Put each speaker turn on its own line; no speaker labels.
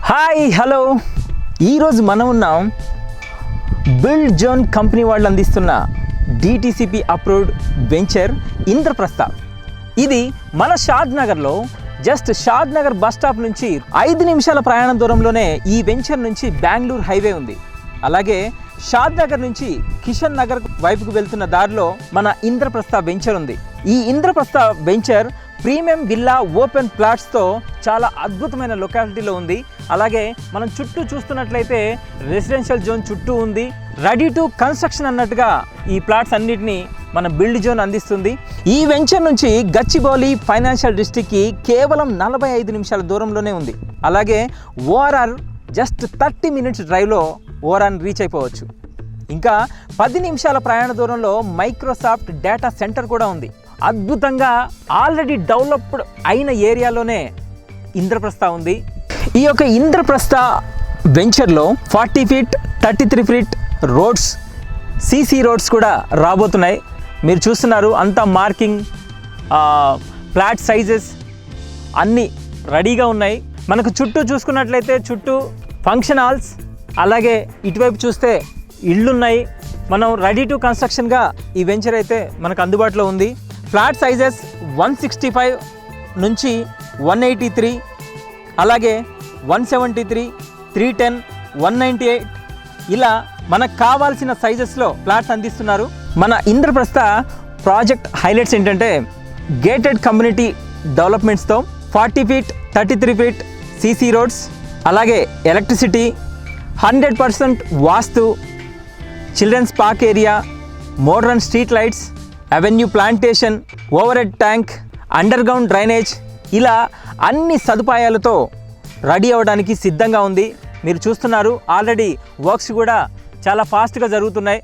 Hi hello, ఈరోజు మనం ఉన్నాం బిల్డ్ జోన్ కంపెనీ వాళ్ళు అందిస్తున్న డిటిసిపి అప్రూవ్డ్ వెంచర్ ఇంద్రప్రస్థ. ఇది మన షాద్ నగర్లో జస్ట్ షాద్ నగర్ బస్ స్టాప్ నుంచి 5 నిమిషాల ప్రయాణం దూరంలోనే ఈ వెంచర్ నుంచి బెంగళూరు హైవే ఉంది. అలాగే షాద్ నగర్ నుంచి కిషన్ నగర్ వైపుకు వెళ్తున్న దారిలో మన ఇంద్రప్రస్థ వెంచర్ ఉంది. ఈ Indraprastha venture premium villa open ప్లాట్స్తో చాలా అద్భుతమైన లొకాలిటీలో ఉంది. అలాగే మనం చుట్టూ చూస్తున్నట్లయితే రెసిడెన్షియల్ జోన్ చుట్టూ ఉంది. రెడీ టు కన్స్ట్రక్షన్ అన్నట్టుగా ఈ ప్లాట్స్ అన్నిటినీ మన బిల్డ్ జోన్ అందిస్తుంది. ఈ వెంచర్ నుంచి గచ్చిబౌలి ఫైనాన్షియల్ డిస్ట్రిక్ట్కి కేవలం 45 నిమిషాల దూరంలోనే ఉంది. అలాగే ఓఆర్ఆర్ జస్ట్ 30 మినిట్స్ డ్రైవ్లో ఓఆర్ఆర్ రీచ్ అయిపోవచ్చు. ఇంకా 10 నిమిషాల ప్రయాణ దూరంలో మైక్రోసాఫ్ట్ డేటా సెంటర్ కూడా ఉంది. అద్భుతంగా ఆల్రెడీ డెవలప్డ్ అయిన ఏరియాలోనే ఇంద్రప్రస్థ ఉంది. ఈ యొక్క ఇంద్రప్రస్థ వెంచర్లో 40 feet 33 feet roads, CC roads కూడా రాబోతున్నాయి. మీరు చూస్తున్నారు అంతా మార్కింగ్, ఫ్లాట్ సైజెస్ అన్నీ రెడీగా ఉన్నాయి. మనకు చుట్టూ చూసుకున్నట్లయితే చుట్టూ ఫంక్షన్ హాల్స్, అలాగే ఇటువైపు చూస్తే ఇళ్ళున్నాయి. మనం రెడీ టు కన్స్ట్రక్షన్గా ఈ వెంచర్ అయితే మనకు అందుబాటులో ఉంది. ఫ్లాట్ సైజెస్ 165 నుంచి 183, అలాగే 173, 310, 198 ఇలా మనకు కావాల్సిన సైజెస్లో ఫ్లాట్స్ అందిస్తున్నారు. మన ఇంద్రప్రస్థ ప్రాజెక్ట్ హైలైట్స్ ఏంటంటే గేటెడ్ కమ్యూనిటీ డెవలప్మెంట్స్తో 40 ఫీట్ 33 ఫీట్ సీసీ రోడ్స్, అలాగే electricity, 100% vastu, children's park area, modern street lights, avenue plantation, overhead tank, underground drainage ఇలా అన్ని సదుపాయాలతో రెడీ అవ్వడానికి సిద్ధంగా ఉంది. మీరు చూస్తున్నారు ఆల్రెడీ వర్క్స్ కూడా చాలా ఫాస్ట్గా జరుగుతున్నాయి.